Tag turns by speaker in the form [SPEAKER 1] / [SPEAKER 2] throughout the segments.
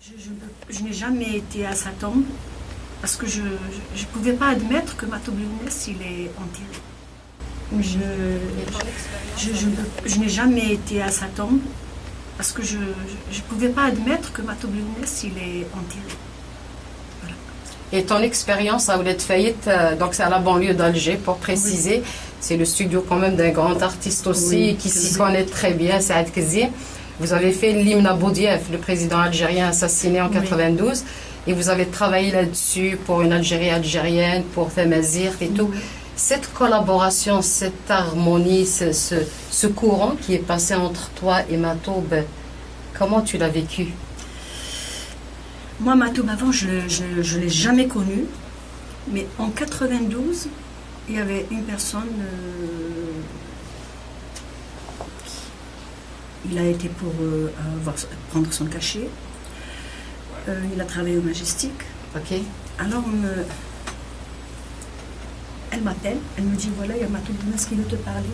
[SPEAKER 1] Je n'ai jamais été à sa tombe parce que je ne pouvais pas admettre que Matoub Lounès, il est enterré. Je n'ai jamais été à sa tombe parce que je ne pouvais pas admettre que Matoub Lounès, il est enterré. Voilà.
[SPEAKER 2] Et ton expérience à Ouled Fayet, donc c'est à la banlieue d'Alger, pour préciser, oui. C'est le studio quand même d'un grand artiste aussi, oui, qui s'y connaît très bien, Saad Kazzi. Vous avez fait l'hymne à Boudiaf, le président algérien assassiné en 92, oui. Et vous avez travaillé là-dessus pour une Algérie algérienne, pour Femazir et tout. Oui. Cette collaboration, cette harmonie, ce courant qui est passé entre toi et Matoub, comment tu l'as vécu?
[SPEAKER 1] Moi, Matoub, avant, je ne l'ai jamais connu, mais en 92, il y avait une personne... il a été pour prendre son cachet. Il a travaillé au Majestic.
[SPEAKER 2] Ok.
[SPEAKER 1] Alors, elle m'appelle, elle me dit, voilà, il y a Matoub Lounès qui veut te parler.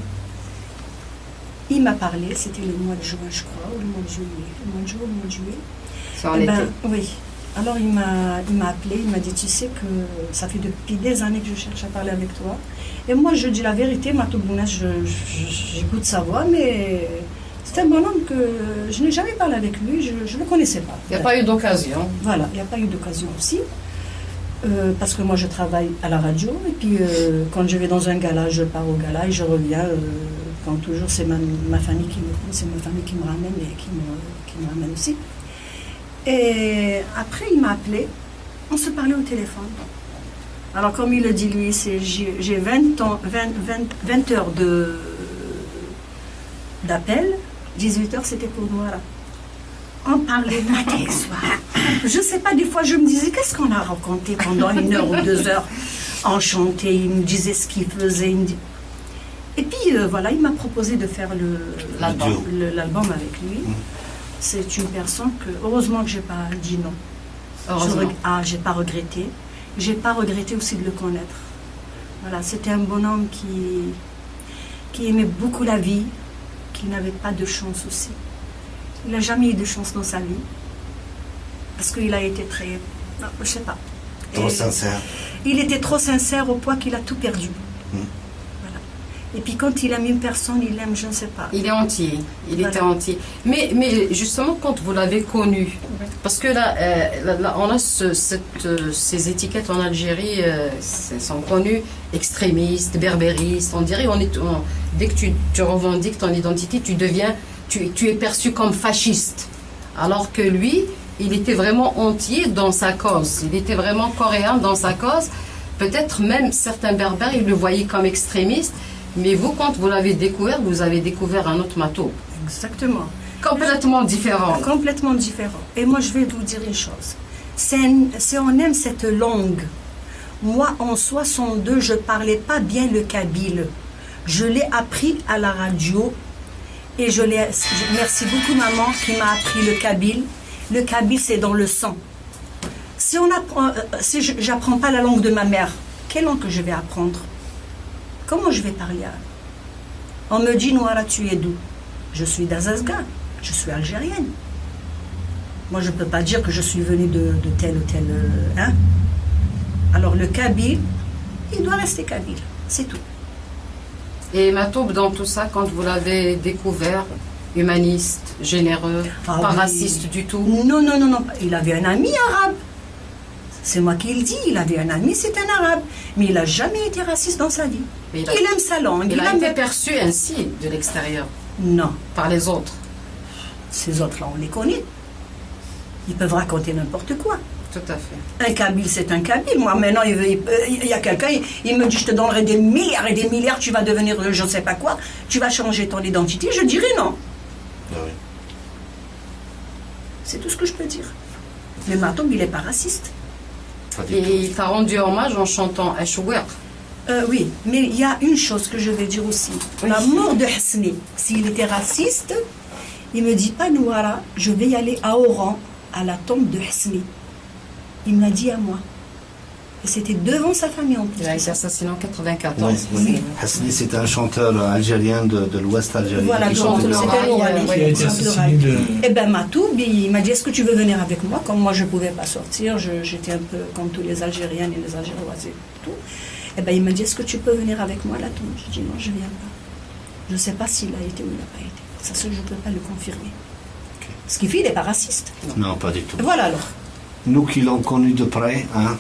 [SPEAKER 1] Il m'a parlé, c'était le mois de juin, je crois, ou le mois de juillet. Le mois de juin ou le mois de juillet.
[SPEAKER 2] Ça en était.
[SPEAKER 1] Oui. Alors, il m'a appelé, il m'a dit, tu sais que ça fait depuis des années que je cherche à parler avec toi. Et moi, je dis la vérité, Matoub Lounès, j'écoute sa voix, mais... C'est un bonhomme que je n'ai jamais parlé avec lui, je ne le connaissais pas.
[SPEAKER 2] Il n'y a pas eu d'occasion.
[SPEAKER 1] Voilà, il n'y a pas eu d'occasion aussi. Parce que moi, je travaille à la radio. Et puis, quand je vais dans un gala, je pars au gala et je reviens. Quand toujours, c'est ma famille qui me prend, c'est ma famille qui me ramène et qui me ramène aussi. Et après, il m'a appelé. On se parlait au téléphone. Alors, comme il le dit, lui, j'ai 20 heures d'appel. 18h, c'était pour Noira. On parlait matin et soir. Je ne sais pas, des fois, je me disais, qu'est-ce qu'on a raconté pendant 1 heure ou 2 heures? Enchanté, il me disait ce qu'il faisait. Et puis, voilà, il m'a proposé de faire l'album avec lui. C'est une personne que, heureusement que je n'ai pas dit non. J'ai pas regretté. J'ai pas regretté aussi de le connaître. Voilà, c'était un bonhomme qui aimait beaucoup la vie, qui n'avait pas de chance aussi. Il n'a jamais eu de chance dans sa vie. Parce qu'il a été très... Non, je ne sais pas.
[SPEAKER 3] Trop sincère.
[SPEAKER 1] Il était trop sincère au point qu'il a tout perdu. Voilà. Et puis quand il aime une personne, il aime, je ne sais pas.
[SPEAKER 2] Il est entier. Il était entier. Mais justement, quand vous l'avez connu, parce que là, on a ces étiquettes en Algérie, sont connues, extrémistes, berbéristes, on dirait, dès que tu revendiques ton identité, tu es perçu comme fasciste. Alors que lui, il était vraiment entier dans sa cause. Il était vraiment coréen dans sa cause. Peut-être même certains berbères, ils le voyaient comme extrémiste. Mais vous, quand vous l'avez découvert, vous avez découvert un autre Matoub.
[SPEAKER 1] Exactement.
[SPEAKER 2] Complètement différent.
[SPEAKER 1] Complètement différent. Et moi, je vais vous dire une chose. Si on aime cette langue, moi, en 62, je ne parlais pas bien le kabyle. Je l'ai appris à la radio. Et merci beaucoup, maman, qui m'a appris le kabyle. Le kabyle, c'est dans le sang. Si je n'apprends pas la langue de ma mère, quelle langue que je vais apprendre? Comment je vais parler à elle? On me dit, Noira, tu es d'où? Je suis d'Azazga, je suis algérienne. Moi, je ne peux pas dire que je suis venue de tel ou tel... Hein? Alors, le kabyle, il doit rester kabyle, c'est tout.
[SPEAKER 2] Et Matoub, dans tout ça, quand vous l'avez découvert, humaniste, généreux, pas raciste du tout?
[SPEAKER 1] Non, non, non, non. Il avait un ami arabe. C'est moi qui le dis. Il avait un ami, c'est un arabe. Mais il n'a jamais été raciste dans sa vie. Il aime sa langue.
[SPEAKER 2] Il a été perçu ainsi de l'extérieur?
[SPEAKER 1] Non.
[SPEAKER 2] Par les autres?
[SPEAKER 1] Ces autres-là, on les connaît. Ils peuvent raconter n'importe quoi.
[SPEAKER 2] Tout à fait.
[SPEAKER 1] Un kabyle, c'est un kabyle. Moi, maintenant, il y a quelqu'un, il me dit, je te donnerai des milliards et des milliards, tu vas devenir je ne sais pas quoi, tu vas changer ton identité. Je dirais non.
[SPEAKER 3] Ah oui.
[SPEAKER 1] C'est tout ce que je peux dire. Mais Matoub, il n'est pas raciste.
[SPEAKER 2] Et il t'a rendu hommage en chantant Ashouer.
[SPEAKER 1] Oui, mais il y a une chose que je vais dire aussi. Oui. La mort de Hasni, s'il était raciste, il ne me dit pas, Noira, je vais y aller à Oran, à la tombe de Hasni. Il me l'a dit à moi. Et c'était devant sa famille en plus.
[SPEAKER 2] Il a été assassiné en 94.
[SPEAKER 3] Ouais, ouais. Hasni, c'était un chanteur algérien de l'Ouest algérien.
[SPEAKER 1] Voilà,
[SPEAKER 3] qui
[SPEAKER 1] donc
[SPEAKER 3] chantait le
[SPEAKER 1] c'était
[SPEAKER 3] rap.
[SPEAKER 1] le rallye.
[SPEAKER 2] Qui a
[SPEAKER 4] été
[SPEAKER 1] Chanteur
[SPEAKER 4] assassiné
[SPEAKER 1] rallye.
[SPEAKER 4] de-
[SPEAKER 1] Et ben Matoub, il m'a dit, est-ce que tu veux venir avec moi? Comme moi, je ne pouvais pas sortir, j'étais un peu comme tous les Algériens et les Algéroises et tout. Et ben il m'a dit, est-ce que tu peux venir avec moi à la tombe? J'ai dit, non, je ne viens pas. Je ne sais pas s'il a été ou il n'a pas été. Ça, je ne peux pas le confirmer. Ce qui fait, il n'est pas raciste.
[SPEAKER 3] Non, pas du tout.
[SPEAKER 1] Voilà alors.
[SPEAKER 3] Nous qui l'avons connu de près, hein,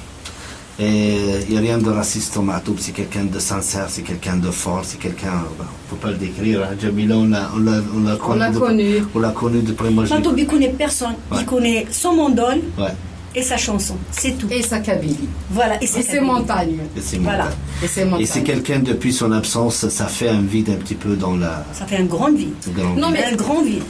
[SPEAKER 3] et il n'y a rien de raciste au Matoub. C'est quelqu'un de sincère, c'est quelqu'un de fort, c'est quelqu'un. On ne peut pas le décrire. Hein. Jamila, on l'a
[SPEAKER 2] connu.
[SPEAKER 3] On l'a connu de près. Moi, je l'ai
[SPEAKER 1] Matoub, il ne connaît personne.
[SPEAKER 3] Ouais.
[SPEAKER 1] Il connaît son mandol
[SPEAKER 3] Ouais,
[SPEAKER 1] et sa chanson. C'est tout.
[SPEAKER 2] Et sa Kabylie.
[SPEAKER 1] Voilà.
[SPEAKER 2] Et ses montagnes.
[SPEAKER 3] et c'est
[SPEAKER 1] Voilà.
[SPEAKER 3] mental.
[SPEAKER 2] Et ses
[SPEAKER 3] Et
[SPEAKER 2] montagnes.
[SPEAKER 3] c'est quelqu'un, depuis son absence, ça fait un vide un petit peu dans la
[SPEAKER 1] Ça fait un grand vide.
[SPEAKER 3] grande
[SPEAKER 2] Non, mais
[SPEAKER 1] Un grand vide.